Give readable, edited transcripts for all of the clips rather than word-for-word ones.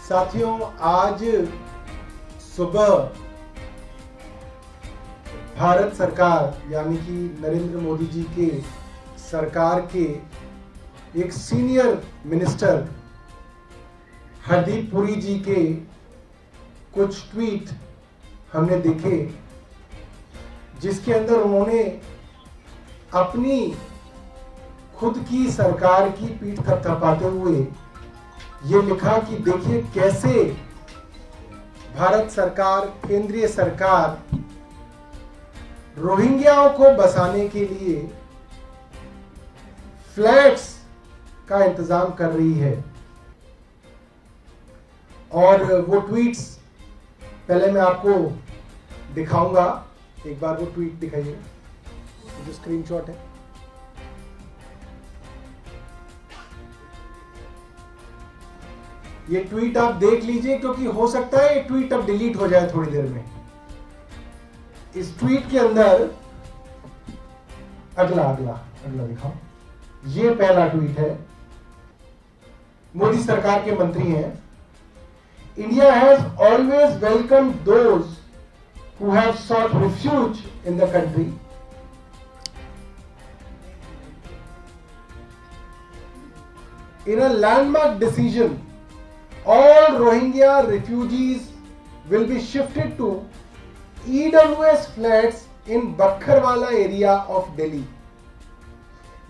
साथियों आज सुबह भारत सरकार यानी कि नरेंद्र मोदी जी के सरकार के एक सीनियर मिनिस्टर हरदीप पुरी जी के कुछ ट्वीट हमने देखे, जिसके अंदर उन्होंने अपनी खुद की सरकार की पीठ थपथपाते हुए ये लिखा कि देखिए कैसे भारत सरकार, केंद्रीय सरकार रोहिंग्याओं को बसाने के लिए फ्लैट्स का इंतजाम कर रही है। और वो ट्वीट्स पहले मैं आपको दिखाऊंगा, एक बार वो ट्वीट दिखाइए जो स्क्रीनशॉट है। ये ट्वीट आप देख लीजिए, क्योंकि हो सकता है ये ट्वीट अब डिलीट हो जाए थोड़ी देर में। इस ट्वीट के अंदर अगला दिखाओ। ये पहला ट्वीट है, मोदी सरकार के मंत्री हैं। India has always welcome those who have sought refuge in the country. In a landmark decision, all Rohingya refugees will be shifted to EWS flats in Bakkarwala area of Delhi.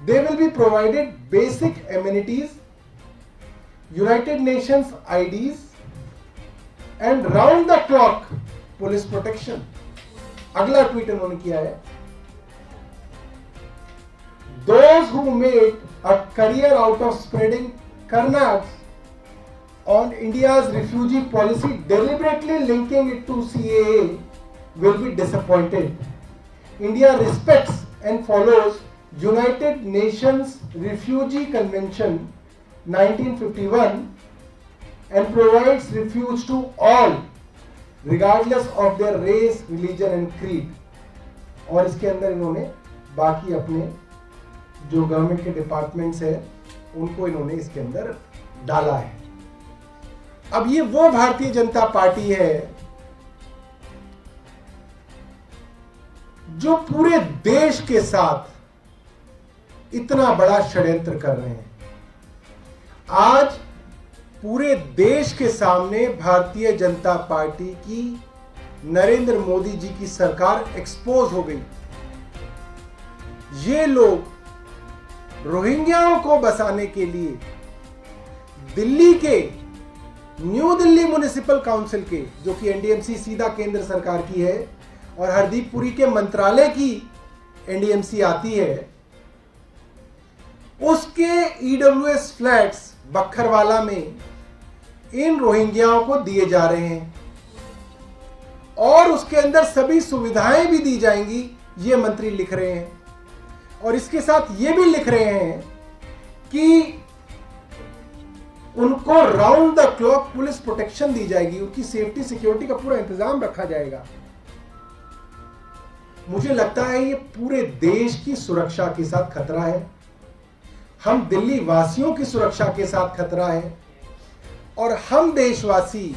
They will be provided basic amenities, United Nations IDs and round the clock police protection. अगला tweet उन्होंने किया है, those who made a career out of spreading karnaks on India's refugee policy, deliberately linking it to CAA, will be disappointed. India respects and follows United Nations Refugee Convention 1951 and provides refuge to all regardless of their race, religion and creed. और इसके अंदर इन्होंने बाकी अपने जो government के departments है उनको इन्होंने इसके अंदर डाला है। अब ये वो भारतीय जनता पार्टी है जो पूरे देश के साथ इतना बड़ा षड्यंत्र कर रहे हैं। आज पूरे देश के सामने भारतीय जनता पार्टी की, नरेंद्र मोदी जी की सरकार एक्सपोज हो गई। ये लोग रोहिंग्याओं को बसाने के लिए दिल्ली के न्यू दिल्ली म्युनिसिपल काउंसिल के, जो कि एनडीएमसी सीधा केंद्र सरकार की है और हरदीप पुरी के मंत्रालय की एनडीएमसी आती है, उसके ईडब्ल्यूएस फ्लैट्स बक्खरवाला में इन रोहिंग्याओं को दिए जा रहे हैं और उसके अंदर सभी सुविधाएं भी दी जाएंगी, ये मंत्री लिख रहे हैं। और इसके साथ ये भी लिख रहे हैं कि उनको round the clock police protection दी जाएगी, उनकी सेफ्टी सिक्योरिटी का पूरा इंतजाम रखा जाएगा। मुझे लगता है ये पूरे देश की सुरक्षा के साथ खतरा है, हम दिल्ली वासियों की सुरक्षा के साथ खतरा है। और हम देशवासी,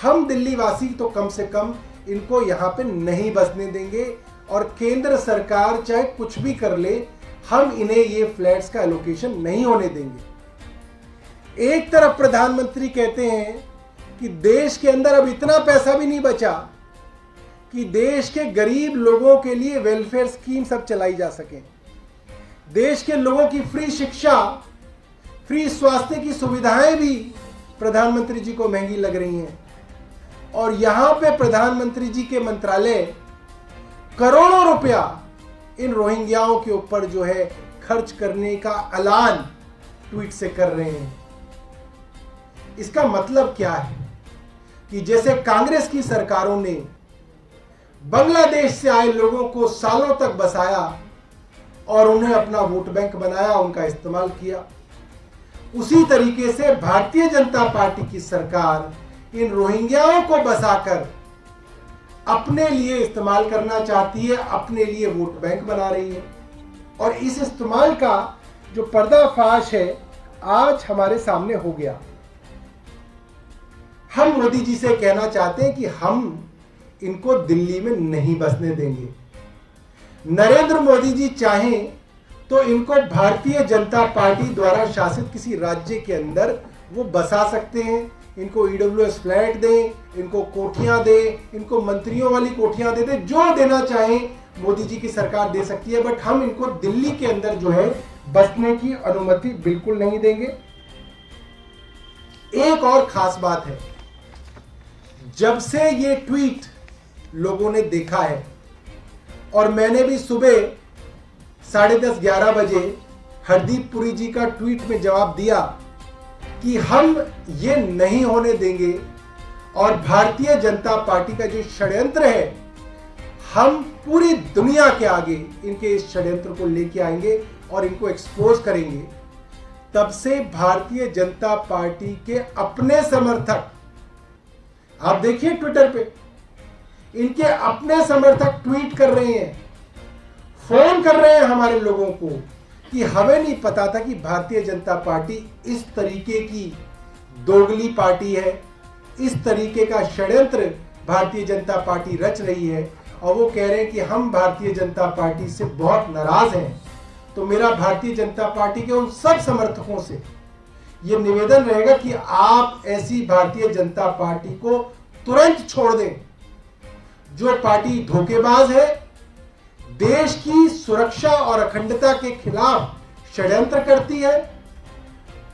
हम दिल्लीवासी तो कम से कम इनको यहां पे नहीं बसने देंगे। और केंद्र सरकार चाहे कुछ भी कर ले, हम इन्हें ये फ्लैट्स का एलोकेशन नहीं होने देंगे। एक तरफ प्रधानमंत्री कहते हैं कि देश के अंदर अब इतना पैसा भी नहीं बचा कि देश के गरीब लोगों के लिए वेलफेयर स्कीम सब चलाई जा सके, देश के लोगों की फ्री शिक्षा, फ्री स्वास्थ्य की सुविधाएं भी प्रधानमंत्री जी को महंगी लग रही हैं। और यहां पे प्रधानमंत्री जी के मंत्रालय करोड़ों रुपया इन रोहिंग्याओं के ऊपर जो है खर्च करने का ऐलान ट्वीट से कर रहे हैं। इसका मतलब क्या है कि जैसे कांग्रेस की सरकारों ने बांग्लादेश से आए लोगों को सालों तक बसाया और उन्हें अपना वोट बैंक बनाया, उनका इस्तेमाल किया, उसी तरीके से भारतीय जनता पार्टी की सरकार इन रोहिंग्याओं को बसाकर अपने लिए इस्तेमाल करना चाहती है, अपने लिए वोट बैंक बना रही है। और इस इस्तेमाल का जो पर्दाफाश है आज हमारे सामने हो गया। हम मोदी जी से कहना चाहते हैं कि हम इनको दिल्ली में नहीं बसने देंगे। नरेंद्र मोदी जी चाहें तो इनको भारतीय जनता पार्टी द्वारा शासित किसी राज्य के अंदर वो बसा सकते हैं। इनको ईडब्ल्यूएस फ्लैट दें, इनको कोठियां दें, इनको मंत्रियों वाली कोठियां दे दें, जो देना चाहें मोदी जी की सरकार दे सकती है। बट हम इनको दिल्ली के अंदर जो है बसने की अनुमति बिल्कुल नहीं देंगे। एक और खास बात है, जब से ये ट्वीट लोगों ने देखा है और मैंने भी सुबह 10:30-11 बजे हरदीप पुरी जी का ट्वीट में जवाब दिया कि हम ये नहीं होने देंगे और भारतीय जनता पार्टी का जो षड्यंत्र है हम पूरी दुनिया के आगे इनके इस षड्यंत्र को लेके आएंगे और इनको एक्सपोज करेंगे। तब से भारतीय जनता पार्टी के अपने समर्थक, आप देखिए ट्विटर पे इनके अपने समर्थक ट्वीट कर रहे हैं, फोन कर रहे हैं हमारे लोगों को कि हमें नहीं पता था कि भारतीय जनता पार्टी इस तरीके की दोगली पार्टी है, इस तरीके का षड्यंत्र भारतीय जनता पार्टी रच रही है। और वो कह रहे हैं कि हम भारतीय जनता पार्टी से बहुत नाराज हैं। तो मेरा भारतीय जनता पार्टी के उन सब समर्थकों से ये निवेदन रहेगा कि आप ऐसी भारतीय जनता पार्टी को तुरंत छोड़ दें जो पार्टी धोखेबाज है, देश की सुरक्षा और अखंडता के खिलाफ षड्यंत्र करती है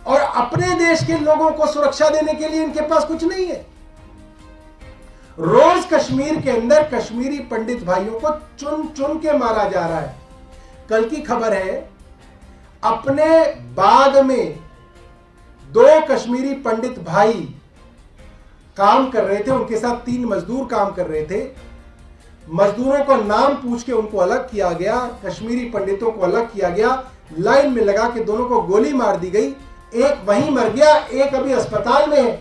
और अपने देश के लोगों को सुरक्षा देने के लिए इनके पास कुछ नहीं है। रोज कश्मीर के अंदर कश्मीरी पंडित भाइयों को चुन चुन के मारा जा रहा है। कल की खबर है, अपने बाग में 2 कश्मीरी पंडित भाई काम कर रहे थे, उनके साथ 3 मजदूर काम कर रहे थे। मजदूरों का नाम पूछ के उनको अलग किया गया, कश्मीरी पंडितों को अलग किया गया, लाइन में लगा के दोनों को गोली मार दी गई। एक वहीं मर गया, एक अभी अस्पताल में है,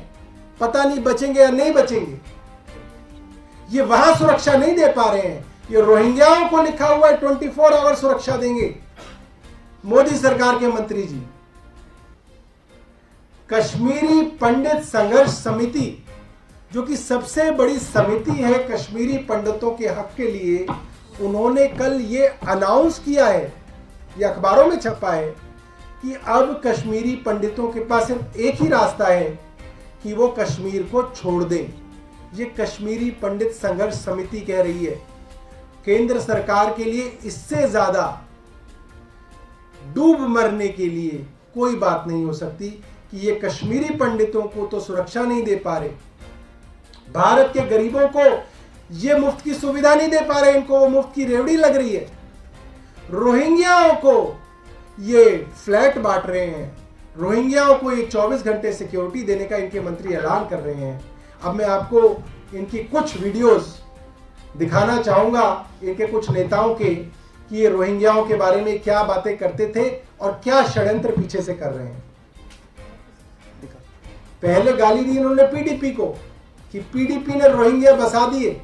पता नहीं बचेंगे या नहीं बचेंगे। ये वहां सुरक्षा नहीं दे पा रहे हैं। ये रोहिंग्याओं को लिखा हुआ है 24 आवर सुरक्षा देंगे मोदी सरकार के मंत्री जी। कश्मीरी पंडित संघर्ष समिति, जो कि सबसे बड़ी समिति है कश्मीरी पंडितों के हक के लिए, उन्होंने कल ये अनाउंस किया है, ये अखबारों में छपा है कि अब कश्मीरी पंडितों के पास सिर्फ एक ही रास्ता है कि वो कश्मीर को छोड़ दें। ये कश्मीरी पंडित संघर्ष समिति कह रही है। केंद्र सरकार के लिए इससे ज्यादा डूब मरने के लिए कोई बात नहीं हो सकती कि ये कश्मीरी पंडितों को तो सुरक्षा नहीं दे पा रहे, भारत के गरीबों को ये मुफ्त की सुविधा नहीं दे पा रहे, इनको वो मुफ्त की रेवड़ी लग रही है। रोहिंग्याओं को ये फ्लैट बांट रहे हैं, रोहिंग्याओं को ये 24 घंटे सिक्योरिटी देने का इनके मंत्री ऐलान कर रहे हैं। अब मैं आपको इनकी कुछ वीडियोस दिखाना चाहूंगा, इनके कुछ नेताओं के, कि ये रोहिंग्याओं के बारे में क्या बातें करते थे और क्या षड्यंत्र पीछे से कर रहे हैं। पहले गाली दी इन्होंने पीडीपी को कि पीडीपी ने रोहिंग्या बसा दिए,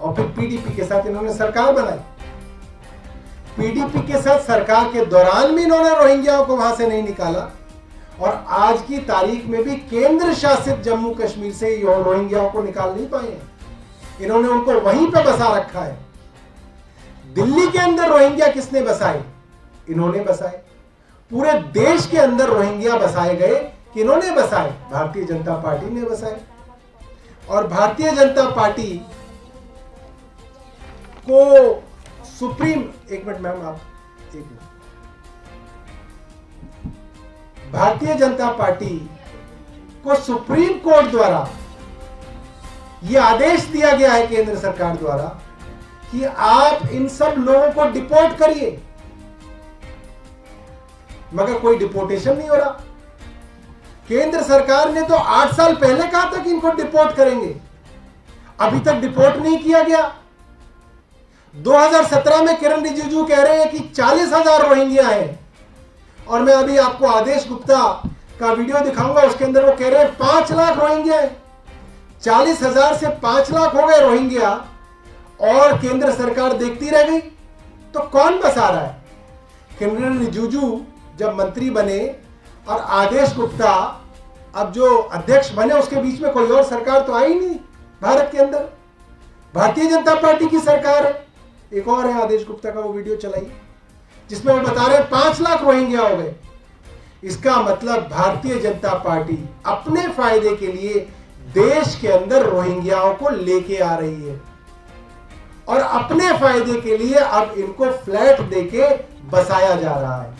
और फिर पीडीपी के साथ इन्होंने सरकार बनाई। पीडीपी के साथ सरकार के दौरान भी इन्होंने रोहिंग्याओं को वहां से नहीं निकाला, और आज की तारीख में भी केंद्र शासित जम्मू कश्मीर से रोहिंग्याओं को निकाल नहीं पाए हैं। इन्होंने उनको वहीं पे बसा रखा है। दिल्ली के अंदर रोहिंग्या किसने बसाए? इन्होंने बसाए। पूरे देश के अंदर रोहिंग्या बसाए गए कि इन्होंने बसाए? भारतीय जनता पार्टी ने बसाए। और भारतीय जनता पार्टी को सुप्रीम, एक मिनट मैम, आप एक मिनट, भारतीय जनता पार्टी को सुप्रीम कोर्ट द्वारा यह आदेश दिया गया है केंद्र सरकार द्वारा कि आप इन सब लोगों को डिपोर्ट करिए, मगर कोई डिपोर्टेशन नहीं हो रहा। केंद्र सरकार ने तो 8 साल पहले कहा था कि इनको डिपोर्ट करेंगे, अभी तक डिपोर्ट नहीं किया गया। 2017 में किरण रिजिजू कह रहे हैं कि 40,000 रोहिंग्या हैं, और मैं अभी आपको आदेश गुप्ता का वीडियो दिखाऊंगा, उसके अंदर वो कह रहे हैं 5 लाख रोहिंग्या हैं। 40,000 से 5 लाख हो गए रोहिंग्या, और केंद्र सरकार देखती रह गई। तो कौन बसा रहा है? किरण रिजिजू जब मंत्री बने और आदेश गुप्ता अब जो अध्यक्ष बने, उसके बीच में कोई और सरकार तो आई नहीं भारत के अंदर, भारतीय जनता पार्टी की सरकार है। एक और है आदेश गुप्ता का, वो वीडियो चलाई जिसमें वो बता रहे हैं 5 लाख रोहिंग्या हो गए। इसका मतलब भारतीय जनता पार्टी अपने फायदे के लिए देश के अंदर रोहिंग्याओं को लेके आ रही है और अपने फायदे के लिए अब इनको फ्लैट देके बसाया जा रहा है।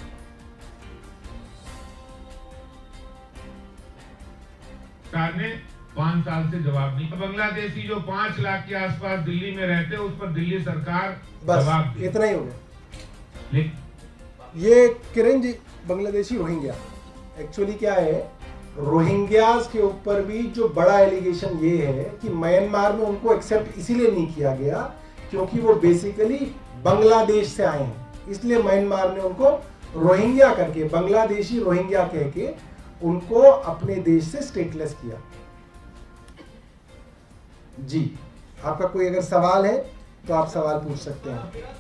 सरकार ने 5 साल से जवाब नहीं। बांग्लादेशी जो 5 लाख के आसपास दिल्ली में रहते हैं, उस पर दिल्ली सरकार जवाब बस इतना ही हो गया। ये किरण जी, बांग्लादेशी रोहिंग्या एक्चुअली क्या है, रोहिंग्यास के ऊपर भी जो बड़ा एलिगेशन ये है कि म्यांमार में उनको एक्सेप्ट इसीलिए नहीं किया गया क्योंकि वो बेसिकली बांग्लादेश से आए हैं, इसलिए म्यांमार ने उनको रोहिंग्या करके, बांग्लादेशी रोहिंग्या कह के उनको अपने देश से स्टेटलेस किया। जी, आपका कोई अगर सवाल है तो आप सवाल पूछ सकते हैं।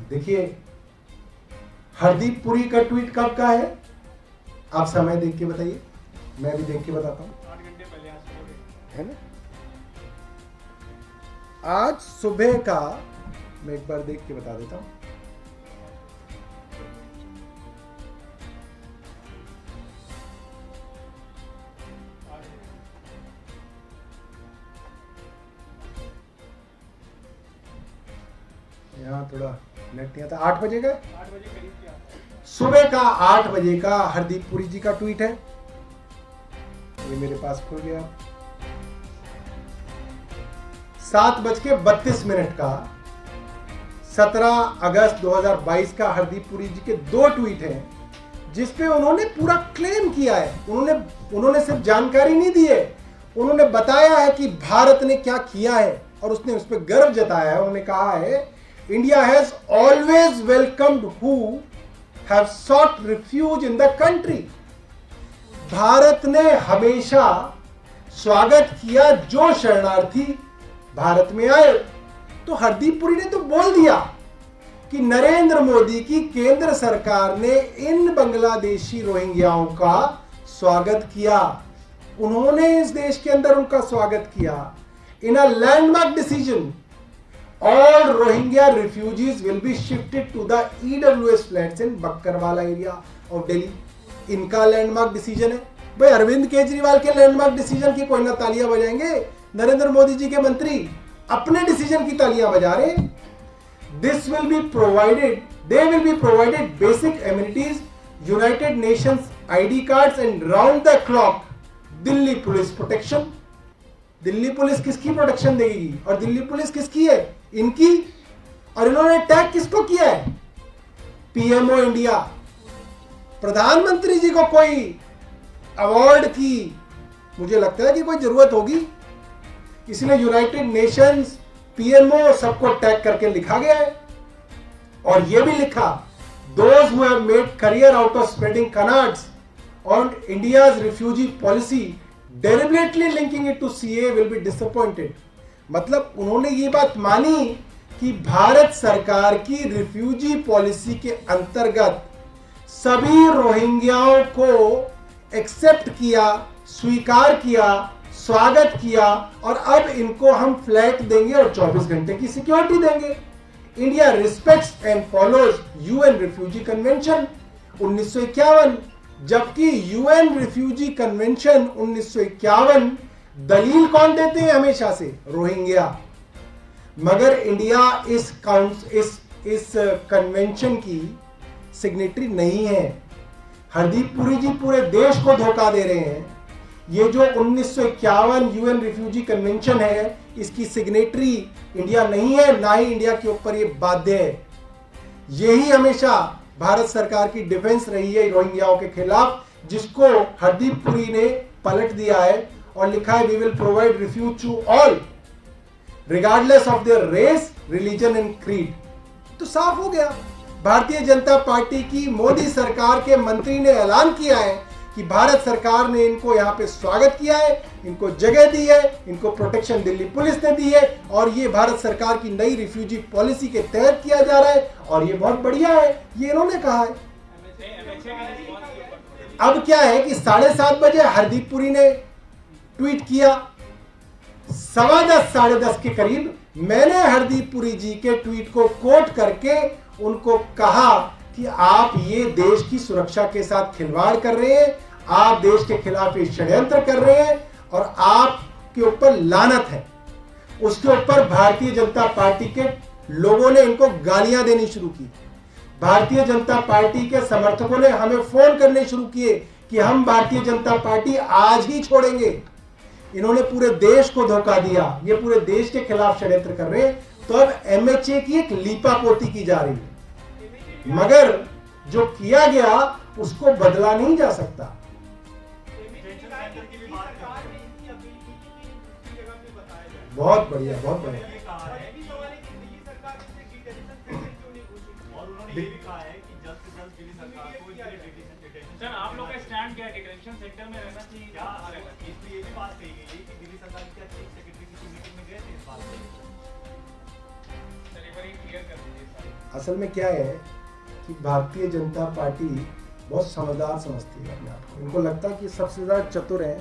देखिए, हरदीप पुरी का ट्वीट कब का है, आप समय देख के बताइए, मैं भी देख के बताता हूं। 8 घंटे पहले आज है ना, आज सुबह का, मैं एक बार देख के बता देता हूं। यहाँ थोड़ा नेट नहीं आता। 8 बजे का, 8 बजे करीब क्या सुबह का 8 बजे का हरदीप पुरी जी का ट्वीट है, ये मेरे पास खुल गया। 7:32 का 17 अगस्त 2022 का हरदीप पुरी जी के 2 ट्वीट हैं जिसपे उन्होंने पूरा क्लेम किया है। उन्होंने सिर्फ जानकारी नहीं दी है, उन्होंने बताया है कि भारत ने क्या किया है और उसने उस पर गर्व जताया है। उन्होंने कहा है, India has always welcomed who have sought refuge in the country. Bharat ने हमेशा स्वागत किया जो शरणार्थी भारत में आए। तो हरदीप पुरी ने तो बोल दिया कि नरेंद्र मोदी की केंद्र सरकार ने इन बांग्लादेशी रोहिंग्याओं का स्वागत किया, उन्होंने इस देश के अंदर उनका स्वागत किया। In a landmark decision all Rohingya refugees will be shifted to the EWS flats in Bakkarwala area of Delhi. इनका लैंडमार्क डिसीजन है। भाई अरविंद केजरीवाल के लैंडमार्क डिसीजन की कोई ना तालियां बजाएंगे, नरेंद्र मोदी जी के मंत्री अपने डिसीजन की तालियां बजा रहे। This will be provided, they will be provided basic amenities, United Nations ID cards and round the clock Delhi police protection. Delhi police किसकी प्रोटेक्शन देगी और दिल्ली पुलिस किसकी है, इनकी। और इन्होंने टैग किसको किया है, पीएमओ इंडिया। प्रधानमंत्री जी को कोई अवार्ड की मुझे लगता है कि कोई जरूरत होगी, इसलिए यूनाइटेड नेशंस, पीएमओ सबको टैग करके लिखा गया है। और यह भी लिखा, those who have made career out of spreading canards on India's refugee policy deliberately linking it to CA will be disappointed। मतलब उन्होंने ये बात मानी कि भारत सरकार की रिफ्यूजी पॉलिसी के अंतर्गत सभी रोहिंग्याओं को एक्सेप्ट किया, स्वीकार किया, स्वागत किया और अब इनको हम फ्लैट देंगे और 24 घंटे की सिक्योरिटी देंगे। India respects and follows UN refugee convention 1951, जबकि यूएन रिफ्यूजी कन्वेंशन 1951 दलील कौन देते हैं हमेशा से, रोहिंग्या। मगर इंडिया इस कन्वेंशन की सिग्नेटरी नहीं है। हरदीप पुरी जी पूरे देश को धोखा दे रहे हैं। ये जो 1951 यूएन रिफ्यूजी कन्वेंशन है, इसकी सिग्नेटरी इंडिया नहीं है, ना ही इंडिया के ऊपर ये बाध्य है। यही हमेशा भारत सरकार की डिफेंस रही है रोहिंग्याओं के खिलाफ, जिसको हरदीप पुरी ने पलट दिया है और लिखा है we will provide refuge to all regardless of their race, religion and creed. तो साफ हो गया, भारतीय जनता पार्टी की मोदी सरकार के मंत्री ने ऐलान किया है कि भारत सरकार ने इनको यहां पे स्वागत किया है, इनको जगह दी है, इनको प्रोटेक्शन दिल्ली पुलिस ने दी है और ये भारत सरकार की नई रिफ्यूजी पॉलिसी के तहत किया जा रहा है और ये बहुत बढ़िया है, ये इन्होंने कहा है। अब क्या है कि 7:30 बजे हरदीप पुरी ने ट्वीट किया, 10:15 10:30 के करीब मैंने हरदीप पुरी जी के ट्वीट को कोट करके उनको कहा कि आप ये देश की सुरक्षा के साथ खिलवाड़ कर रहे हैं, आप देश के खिलाफ ये षड्यंत्र कर रहे हैं और आपके ऊपर लानत है। उसके ऊपर भारतीय जनता पार्टी के लोगों ने इनको गालियां देनी शुरू की। भारतीय जनता पार्टी के समर्थकों ने हमें फोन करने शुरू किए कि हम भारतीय जनता पार्टी आज ही छोड़ेंगे। इन्होंने पूरे देश को धोखा दिया, ये पूरे देश के खिलाफ षड्यंत्र कर रहे हैं। तो अब एमएचए की एक लीपापोती की जा रही है, मगर जो किया गया उसको बदला नहीं जा सकता। बहुत बढ़िया, बहुत बढ़िया। सर आप लोग का स्टैंड क्या है? डिटेंशन सेंटर में रहना चाहिए क्या? ये भी बात कही गई है कि दिल्ली सरकार के चीफ सेक्रेटरी की मीटिंग में गए थे इस बात पे। सर एक बार क्लियर कर दीजिए। असल में क्या है कि भारतीय जनता पार्टी बहुत समझदार समझती है अपने आप को। इनको लगता है कि सबसे ज्यादा चतुर है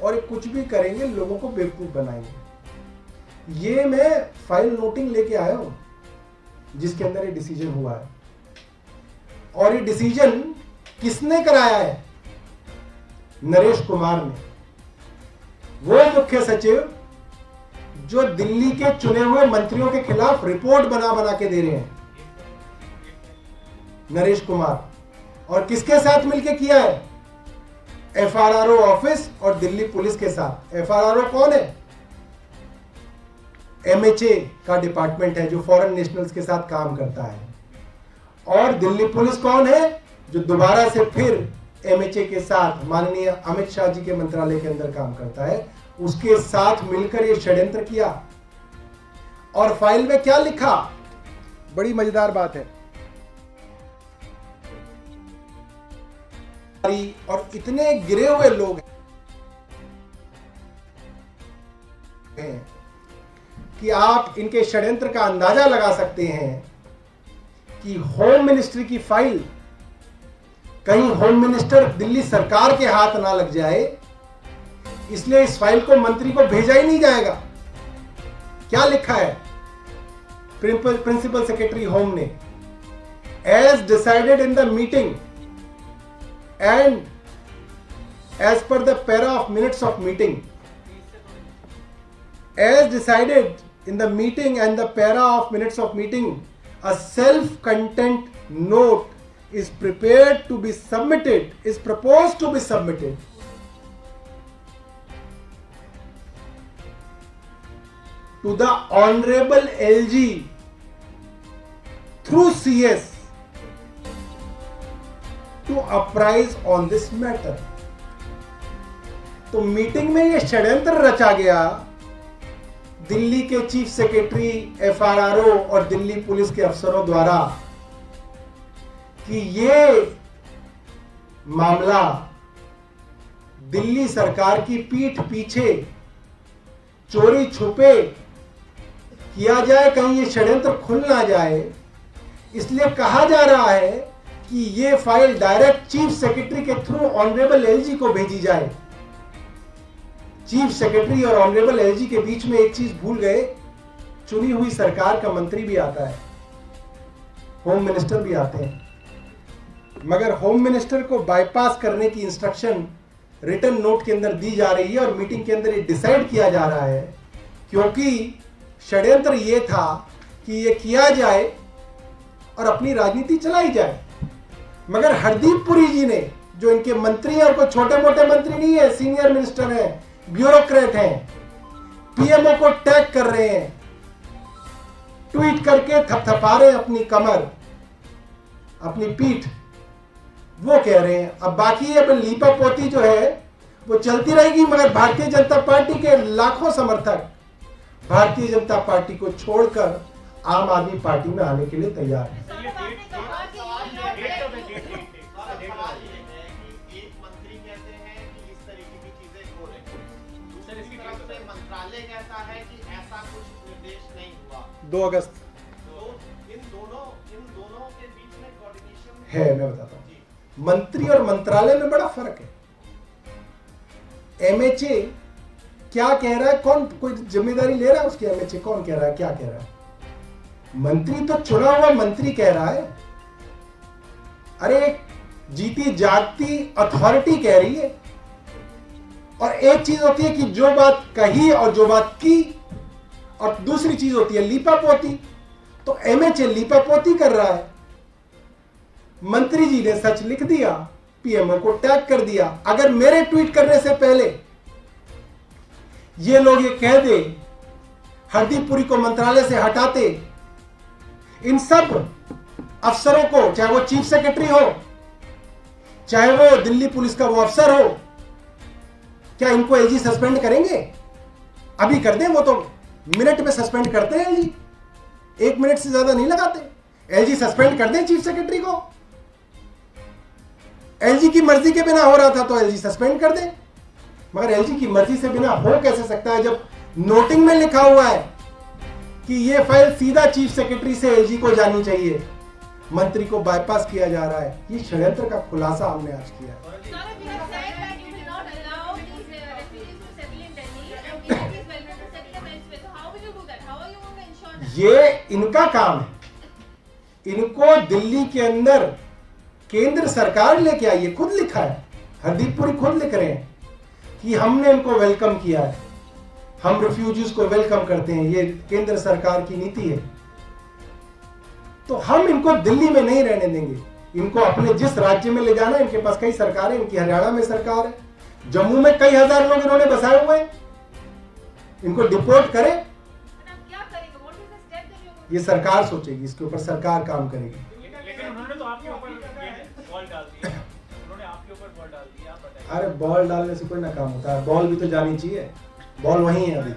और ये कुछ भी करेंगे लोगों को बेवकूफ बनाएंगे। ये मैं फाइल नोटिंग लेके आया हूं जिसके अंदर ये डिसीजन हुआ है और ये डिसीजन किसने कराया है? नरेश कुमार ने, वो मुख्य सचिव जो दिल्ली के चुने हुए मंत्रियों के खिलाफ रिपोर्ट बना बना के दे रहे हैं, नरेश कुमार। और किसके साथ मिलकर किया है? एफआरआरओ ऑफिस और दिल्ली पुलिस के साथ। एफआरआरओ कौन है? एमएचए का डिपार्टमेंट है जो फॉरेन नेशनल्स के साथ काम करता है। और दिल्ली पुलिस कौन है? जो दोबारा से फिर एमएचए के साथ माननीय अमित शाह जी के मंत्रालय के अंदर काम करता है। उसके साथ मिलकर यह षड्यंत्र किया। और फाइल में क्या लिखा? बड़ी मजेदार बात है। और इतने गिरे हुए लोग हैं कि आप इनके षड्यंत्र का अंदाजा लगा सकते हैं कि होम मिनिस्ट्री की फाइल, कहीं होम मिनिस्टर दिल्ली सरकार के हाथ ना लग जाए, इसलिए इस फाइल को मंत्री को भेजा ही नहीं जाएगा। क्या लिखा है प्रिंसिपल सेक्रेटरी होम ने? As decided in the meeting and as per the para of minutes of meeting, as decided in the meeting and the para of minutes of meeting, a self-content note is prepared to be submitted, is proposed to be submitted to the Honorable LG through CS to apprise on this matter। तो meeting में यह षड्यंत्र रचा गया दिल्ली के chief secretary, FRRO और Delhi police के अफसरों द्वारा कि ये मामला दिल्ली सरकार की पीठ पीछे चोरी छुपे किया जाए, कहीं ये षड्यंत्र खुल ना जाए। इसलिए कहा जा रहा है कि ये फाइल डायरेक्ट चीफ सेक्रेटरी के थ्रू ऑनरेबल एलजी को भेजी जाए। चीफ सेक्रेटरी और ऑनरेबल एलजी के बीच में एक चीज भूल गए, चुनी हुई सरकार का मंत्री भी आता है, होम मिनिस्टर भी आते हैं। मगर होम मिनिस्टर को बाईपास करने की इंस्ट्रक्शन रिटन नोट के अंदर दी जा रही है और मीटिंग के अंदर ये डिसाइड किया जा रहा है, क्योंकि षड्यंत्र ये था कि ये किया जाए और अपनी राजनीति चलाई जाए। मगर हरदीप पुरी जी ने, जो इनके मंत्री हैं और कोई छोटे मोटे मंत्री नहीं है, सीनियर मिनिस्टर हैं, ब्यूरोक्रेट हैं, पीएमओ को टैग कर रहे हैं, ट्वीट करके थपथपा रहे हैं अपनी कमर, अपनी पीठ। वो कह रहे हैं। अब बाकी ये लीपापोती जो है वो चलती रहेगी, मगर भारतीय जनता पार्टी के लाखों समर्थक भारतीय जनता पार्टी को छोड़कर आम आदमी पार्टी में आने के लिए तैयार है। मंत्रालय कहता है कि ऐसा कुछ निर्देश नहीं हुआ। 2 अगस्त तो इन दोनों के बीच में कोऑर्डिनेशन है। मैं बताता हूँ, मंत्री और मंत्रालय में बड़ा फर्क है। एमएचए क्या कह रहा है, कौन कोई जिम्मेदारी ले रहा है उसकी? एमएचए कौन कह रहा है, क्या कह रहा है? मंत्री तो चुना हुआ मंत्री कह रहा है। अरे जीती जागती अथॉरिटी कह रही है। और एक चीज होती है कि जो बात कही और जो बात की, और दूसरी चीज होती है लीपापोती। तो एमएचए लीपापोती कर रहा है। मंत्री जी ने सच लिख दिया, पीएमओ को टैग कर दिया। अगर मेरे ट्वीट करने से पहले ये लोग ये कह दे, हरदीप पुरी को मंत्रालय से हटाते, इन सब अफसरों को, चाहे वो चीफ सेक्रेटरी हो, चाहे वो दिल्ली पुलिस का वो अफसर हो, क्या इनको एलजी सस्पेंड करेंगे? अभी कर दें, वो तो मिनट में सस्पेंड करते हैं एलजी, 1 मिनट से ज्यादा नहीं लगाते। एलजी सस्पेंड कर दें चीफ सेक्रेटरी को। एलजी की मर्जी के बिना हो रहा था तो एलजी सस्पेंड कर दें, मगर एलजी की मर्जी से बिना हो कैसे सकता है जब नोटिंग में लिखा हुआ है कि यह फाइल सीधा चीफ सेक्रेटरी से एलजी को जानी चाहिए। मंत्री को बाईपास किया जा रहा है। ये षड्यंत्र का खुलासा हमने आज किया है। ये इनका काम है। इनको दिल्ली के अंदर केंद्र सरकार लेके आई है, खुद लिखा है, हरदीप पुरी खुद लिख रहे हैं कि हमने इनको वेलकम किया है, हम रिफ्यूजीज को वेलकम करते हैं, ये केंद्र सरकार की नीति है। तो हम इनको दिल्ली में नहीं रहने देंगे। इनको अपने जिस राज्य में ले जाना है, इनके पास कई सरकार है, इनकी हरियाणा में सरकार है, जम्मू में कई हजार लोग इन्होंने बसाए हुए हैं, इनको डिपोर्ट करें। ये सरकार सोचेगी, इसके ऊपर सरकार काम करेगी। लेकिन उन्होंने तो आपके ऊपर बॉल डाल दिया, उन्होंने आपके ऊपर बॉल डाल दिया, आप बताइए। अरे बॉल डालने से कोई ना काम होता है, बॉल भी तो जानी चाहिए, बॉल वहीं है अभी।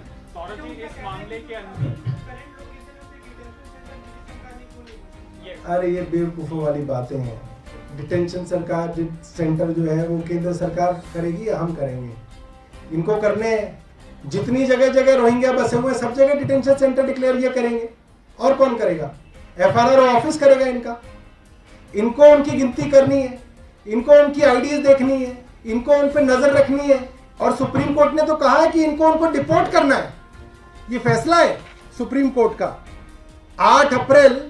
इस मामले के अंदर अरे ये बेवकूफों वाली बातें हैं। डिटेंशन सरकार सेंटर जो है वो केंद्र सरकार करेगी या हम करेंगे? इनको करने जितनी जगह जगह रोहिंग्या बसे हुए सब जगह डिटेंशन सेंटर डिक्लेयर ये करेंगे, और कौन करेगा? एफआरआर ऑफिस करेगा इनका। इनको उनकी गिनती करनी है, इनको उनकी आईडीज देखनी है, इनको उन पर नजर रखनी है। और सुप्रीम कोर्ट ने तो कहा है कि इनको उनको डिपोर्ट करना है। ये फैसला है सुप्रीम कोर्ट का, 8 अप्रैल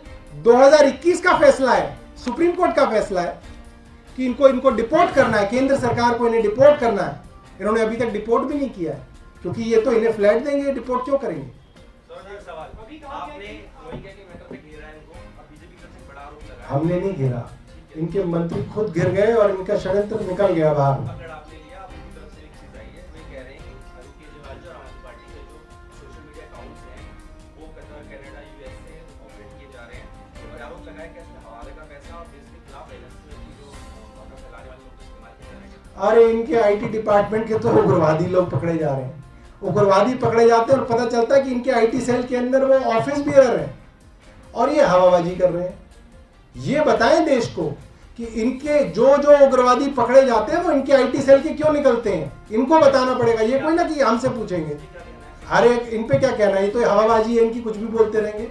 2021 का फैसला है, सुप्रीम कोर्ट का फैसला है कि इनको डिपोर्ट करना है, केंद्र सरकार को इन्हें डिपोर्ट करना है। इन्होंने अभी तक डिपोर्ट भी नहीं किया है, क्योंकि ये तो इन्हें फ्लैट देंगे, डिपोर्ट क्यों करेंगे? हमने नहीं घेरा, इनके मंत्री खुद घिर गए और इनका षड्यंत्र निकल गया बाहर। अरे इनके आईटी डिपार्टमेंट के तो उग्रवादी लोग पकड़े जा रहे हैं, उग्रवादी पकड़े जाते हैं और पता चलता है कि इनके आईटी सेल के अंदर वो ऑफिस बियर है और ये हवाबाजी कर रहे हैं। ये बताएं देश को कि इनके जो जो उग्रवादी पकड़े जाते हैं वो इनके आईटी सेल के क्यों निकलते हैं, इनको बताना पड़ेगा। ये कोई ना कि हमसे पूछेंगे। अरे इन पे क्या कहना है, ये तो हवाबाजी है इनकी, कुछ भी बोलते रहेंगे।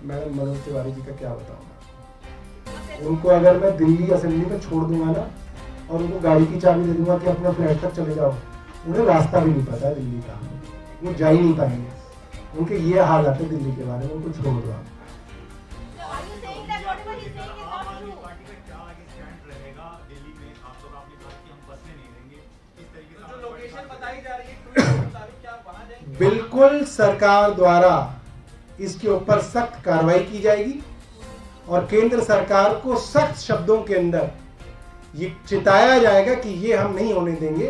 मैडम मनोज तिवारी जी का क्या बताऊंगा। उनको अगर मैं दिल्ली असेंबली में छोड़ दूंगा ना और उनको गाड़ी की चाबी दे दूंगा कि अपने फ्लैट तक चले जाओ, उन्हें रास्ता भी नहीं पता है दिल्ली का, वो जा ही नहीं पाएंगे। उनके ये हालात है दिल्ली के बारे में, उनको छोड़ दो। बिल्कुल सरकार द्वारा इसके ऊपर सख्त कार्रवाई की जाएगी और केंद्र सरकार को सख्त शब्दों के अंदर ये चिताया जाएगा कि ये हम नहीं होने देंगे।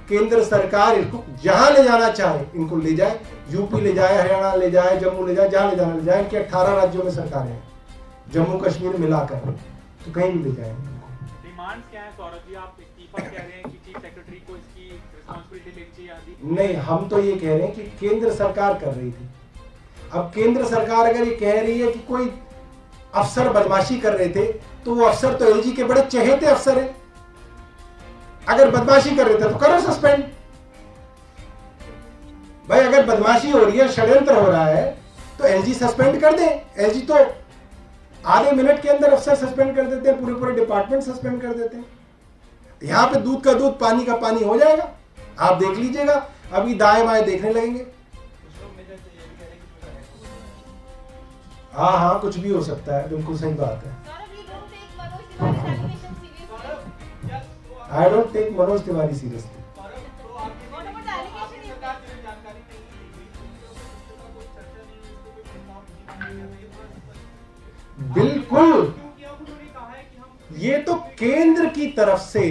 केंद्र सरकार इसको जहां ले जाना चाहे इनको ले जाए, यूपी ले जाए, हरियाणा ले जाए, जम्मू ले जाए, जहां ले जाना ले जाए। इनके 18 राज्यों में सरकारें हैं, जम्मू कश्मीर मिलाकर, तो कहीं भी ले जाएंगे। डिमांड्स क्या है सौरभ जी? आप इस्तीफा कह रहे हैं कि चीफ सेक्रेटरी को इसकी रिस्पांसिबिलिटी लेनी चाहिए आदि? नहीं, हम तो ये कह रहे हैं कि केंद्र सरकार कर रही थी। अब केंद्र सरकार अगर ये कह रही है कि कोई अफसर बदमाशी कर रहे थे, तो वो अफसर तो एलजी के बड़े चहेते अफसर हैं। अगर बदमाशी कर रहे थे तो करो सस्पेंड। भाई अगर बदमाशी हो रही है, षड्यंत्र हो रहा है, तो एलजी सस्पेंड कर दे। एलजी तो आधे मिनट के अंदर अफसर सस्पेंड कर देते हैं, पूरे पूरे डिपार्टमेंट सस्पेंड कर देते हैं। यहां पे दूध का दूध, पानी का पानी हो जाएगा। आप देख लीजिएगा, अभी दाएं बाएं देखने लगेंगे। हाँ हाँ, कुछ भी हो सकता है, बिल्कुल सही बात है। I don't take Manoj Tiwari seriously. बिल्कुल, ये तो केंद्र की तरफ से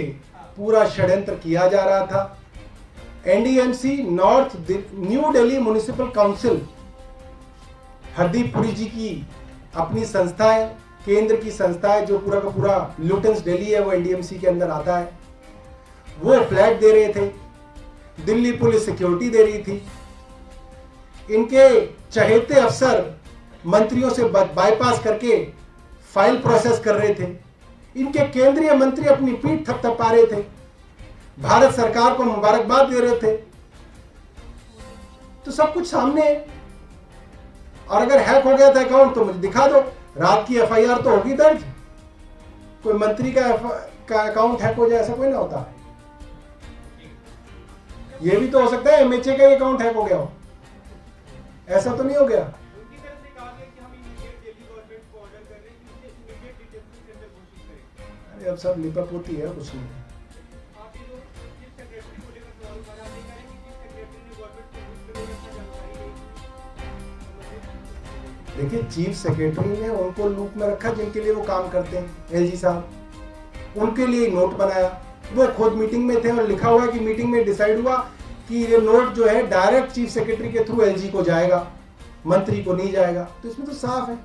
पूरा षड्यंत्र किया जा रहा था। NDMC North New Delhi Municipal Council, Hardeep Puri ji की अपनी संस्था है, केंद्र की संस्था है, जो पूरा का पूरा लुटेंस दिल्ली है वो एनडीएमसी के अंदर आता है। वो फ्लैट दे रहे थे, दिल्ली पुलिस सिक्योरिटी दे रही थी। इनके चहेते अफसर मंत्रियों से बाईपास करके फाइल प्रोसेस कर रहे थे। इनके केंद्रीय मंत्री अपनी पीठ थपथपा रहे थे, भारत सरकार को मुबारकबाद दे रहे थे। तो सब कुछ सामने है। और अगर हैक हो गया था अकाउंट तो मुझे दिखा दो, रात की एफआईआर तो होगी दर्ज। कोई मंत्री का अकाउंट हैक हो जाए ऐसा कोई ना होता। ये भी तो हो सकता है एमएचए का अकाउंट हैक हो गया हो, ऐसा तो नहीं हो गया। उनकी तरफ से कहा गया कि हम इमीडिएट दिल्ली गवर्नमेंट को ऑर्डर कर रहे हैं कि उसे इमीडिएट डिटेंशन सेंटर घोषित करें। अरे अब सब लिपट होती है, कुछ नहीं। आप ये जो चीफ सेक्रेटरी को लेकर सवाल उठा रहे हैं कि चीफ सेक्रेटरी ने गवर्नमेंट को उसके लिए अपना जानकारी दी। देखिए, चीफ सेक्रेटरी ने उनको लूप में रखा जिनके लिए वो काम करते हैं, एलजी साहब। उनके लिए नोट बनाया, वो खुद मीटिंग में थे और लिखा हुआ है कि मीटिंग में डिसाइड हुआ कि ये नोट जो है डायरेक्ट चीफ सेक्रेटरी के थ्रू एलजी को जाएगा, मंत्री को नहीं जाएगा। तो इसमें तो साफ है।